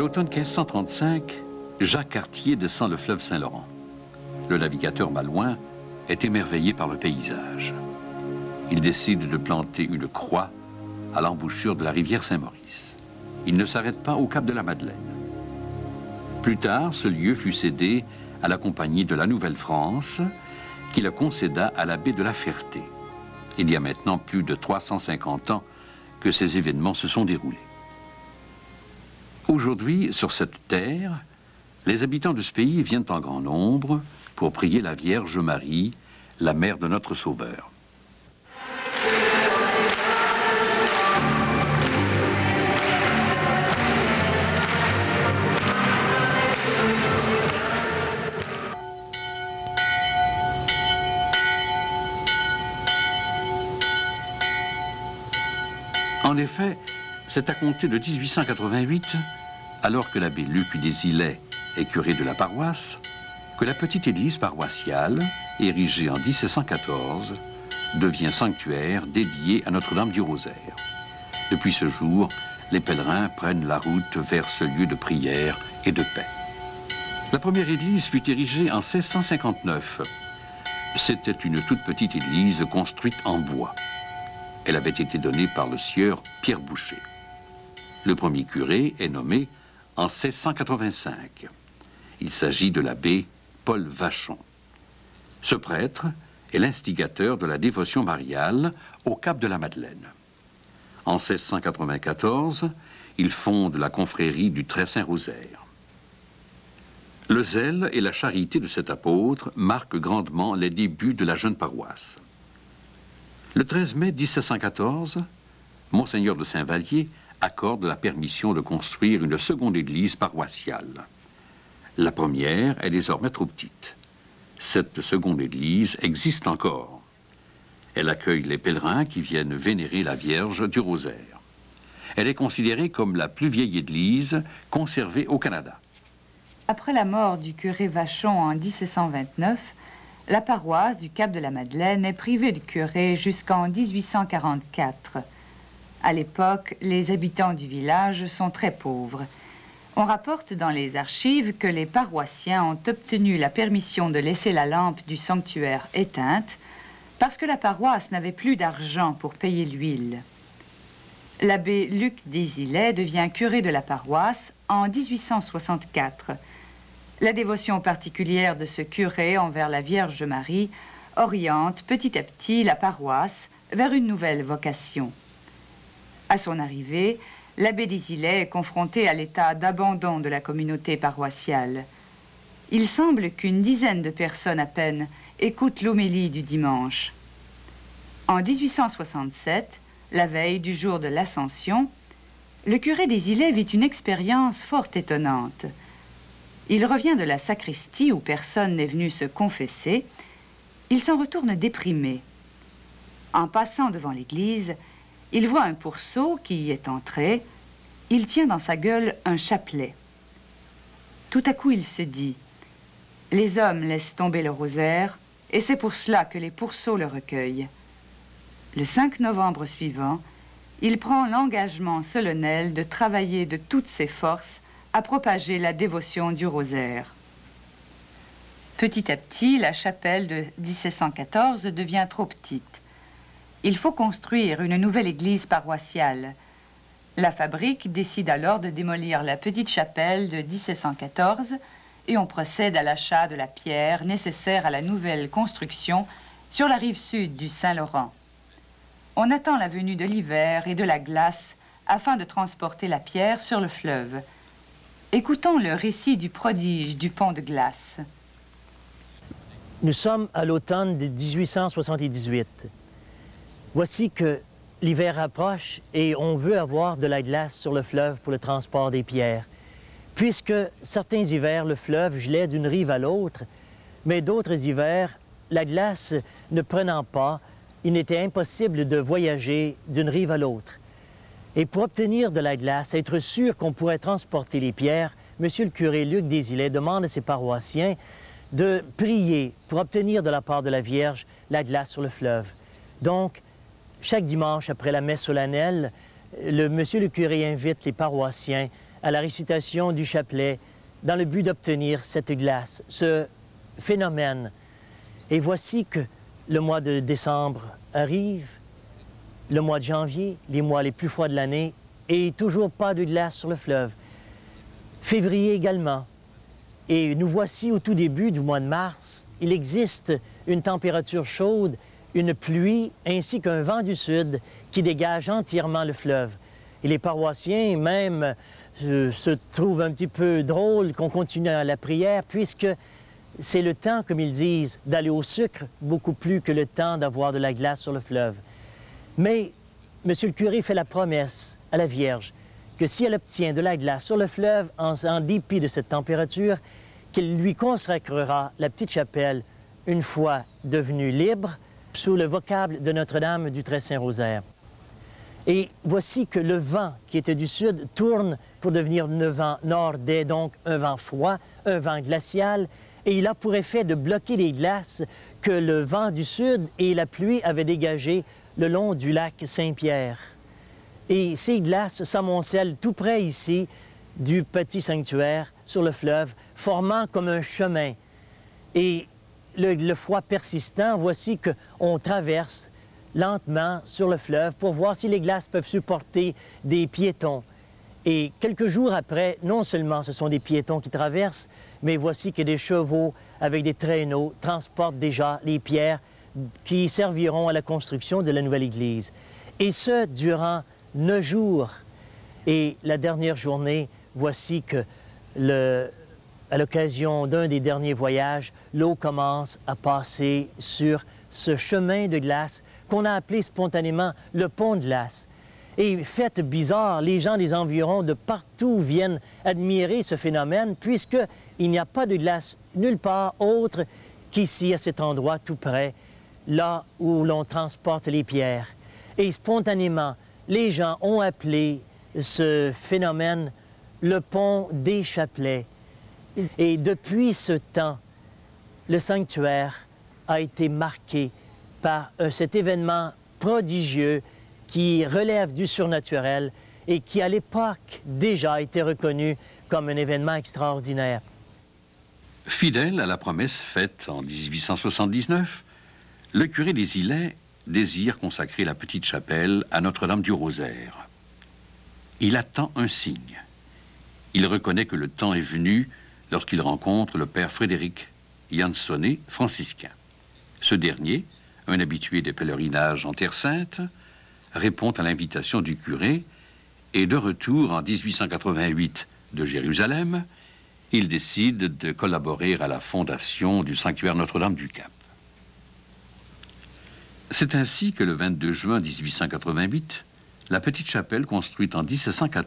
l'automne 1535, Jacques Cartier descend le fleuve Saint-Laurent. Le navigateur malouin est émerveillé par le paysage. Il décide de planter une croix à l'embouchure de la rivière Saint-Maurice. Il ne s'arrête pas au cap de la Madeleine. Plus tard, ce lieu fut cédé à la Compagnie de la Nouvelle-France, qui le concéda à la baie de la Ferté. Il y a maintenant plus de 350 ans que ces événements se sont déroulés. Aujourd'hui, sur cette terre, les habitants de ce pays viennent en grand nombre pour prier la Vierge Marie, la mère de notre Sauveur. En effet, c'est à compter de 1888, alors que l'abbé Luc des Ilets est curé de la paroisse, que la petite église paroissiale, érigée en 1714, devient sanctuaire dédié à Notre-Dame du Rosaire. Depuis ce jour, les pèlerins prennent la route vers ce lieu de prière et de paix. La première église fut érigée en 1659. C'était une toute petite église construite en bois. Elle avait été donnée par le sieur Pierre Boucher. Le premier curé est nommé en 1685. Il s'agit de l'abbé Paul Vachon. Ce prêtre est l'instigateur de la dévotion mariale au cap de la Madeleine. En 1694, il fonde la confrérie du Très-Saint-Rosaire. Le zèle et la charité de cet apôtre marquent grandement les débuts de la jeune paroisse. Le 13 mai 1714, Monseigneur de Saint-Vallier accorde la permission de construire une seconde église paroissiale. La première est désormais trop petite. Cette seconde église existe encore. Elle accueille les pèlerins qui viennent vénérer la Vierge du Rosaire. Elle est considérée comme la plus vieille église conservée au Canada. Après la mort du curé Vachon en 1729, la paroisse du Cap de la Madeleine est privée de curé jusqu'en 1844. À l'époque, les habitants du village sont très pauvres. On rapporte dans les archives que les paroissiens ont obtenu la permission de laisser la lampe du sanctuaire éteinte parce que la paroisse n'avait plus d'argent pour payer l'huile. L'abbé Luc des Ilets devient curé de la paroisse en 1864. La dévotion particulière de ce curé envers la Vierge Marie oriente petit à petit la paroisse vers une nouvelle vocation. À son arrivée, l'abbé des Ilets est confronté à l'état d'abandon de la communauté paroissiale. Il semble qu'une dizaine de personnes à peine écoutent l'homélie du dimanche. En 1867, la veille du jour de l'Ascension, le curé des Ilets vit une expérience fort étonnante. Il revient de la sacristie où personne n'est venu se confesser. Il s'en retourne déprimé. En passant devant l'église, il voit un pourceau qui y est entré. Il tient dans sa gueule un chapelet. Tout à coup, il se dit « Les hommes laissent tomber le rosaire, et c'est pour cela que les pourceaux le recueillent. » Le 5 novembre suivant, il prend l'engagement solennel de travailler de toutes ses forces à propager la dévotion du rosaire. Petit à petit, la chapelle de 1714 devient trop petite. Il faut construire une nouvelle église paroissiale. La fabrique décide alors de démolir la petite chapelle de 1714 et on procède à l'achat de la pierre nécessaire à la nouvelle construction sur la rive sud du Saint-Laurent. On attend la venue de l'hiver et de la glace afin de transporter la pierre sur le fleuve. Écoutons le récit du prodige du pont de glace. Nous sommes à l'automne de 1878. Voici que l'hiver approche et on veut avoir de la glace sur le fleuve pour le transport des pierres. Puisque certains hivers, le fleuve gelait d'une rive à l'autre, mais d'autres hivers, la glace ne prenant pas, il était impossible de voyager d'une rive à l'autre. Et pour obtenir de la glace, être sûr qu'on pourrait transporter les pierres, Monsieur le curé Luc des Ilets demande à ses paroissiens de prier pour obtenir de la part de la Vierge la glace sur le fleuve. Donc, chaque dimanche après la messe solennelle, Monsieur le curé invite les paroissiens à la récitation du chapelet dans le but d'obtenir cette glace, ce phénomène. Et voici que le mois de décembre arrive, le mois de janvier, les mois les plus froids de l'année, et toujours pas de glace sur le fleuve. Février également. Et nous voici au tout début du mois de mars. Il existe une température chaude, une pluie ainsi qu'un vent du sud qui dégage entièrement le fleuve. Et les paroissiens même se trouvent un petit peu drôle qu'on continue à la prière puisque c'est le temps, comme ils disent, d'aller au sucre beaucoup plus que le temps d'avoir de la glace sur le fleuve. Mais M. le curé fait la promesse à la Vierge que si elle obtient de la glace sur le fleuve, en dépit de cette température, qu'il lui consacrera la petite chapelle une fois devenue libre, sous le vocable de Notre-Dame du Très-Saint-Rosaire. Et voici que le vent qui était du sud tourne pour devenir un vent nordais, donc un vent froid, un vent glacial, et il a pour effet de bloquer les glaces que le vent du sud et la pluie avaient dégagées le long du lac Saint-Pierre. Et ces glaces s'amoncellent tout près ici du petit sanctuaire sur le fleuve, formant comme un chemin. Et le froid persistant, voici qu'on traverse lentement sur le fleuve pour voir si les glaces peuvent supporter des piétons. Et quelques jours après, non seulement ce sont des piétons qui traversent, mais voici que des chevaux avec des traîneaux transportent déjà les pierres qui serviront à la construction de la nouvelle église. Et ce, durant 9 jours. Et la dernière journée, voici que, à l'occasion d'un des derniers voyages, l'eau commence à passer sur ce chemin de glace qu'on a appelé spontanément le pont de glace. Et fait bizarre, les gens des environs de partout viennent admirer ce phénomène puisqu'il n'y a pas de glace nulle part autre qu'ici, à cet endroit tout près, là où l'on transporte les pierres. Et spontanément, les gens ont appelé ce phénomène le pont des chapelets. Et depuis ce temps, le sanctuaire a été marqué par cet événement prodigieux qui relève du surnaturel et qui, à l'époque, déjà a été reconnu comme un événement extraordinaire. Fidèle à la promesse faite en 1879, le curé des Îlets désire consacrer la petite chapelle à Notre-Dame du Rosaire. Il attend un signe. Il reconnaît que le temps est venu lorsqu'il rencontre le père Frédéric Jansonnet, franciscain. Ce dernier, un habitué des pèlerinages en Terre Sainte, répond à l'invitation du curé et de retour en 1888 de Jérusalem, il décide de collaborer à la fondation du sanctuaire Notre-Dame du Cap. C'est ainsi que le 22 juin 1888, la petite chapelle construite en 1714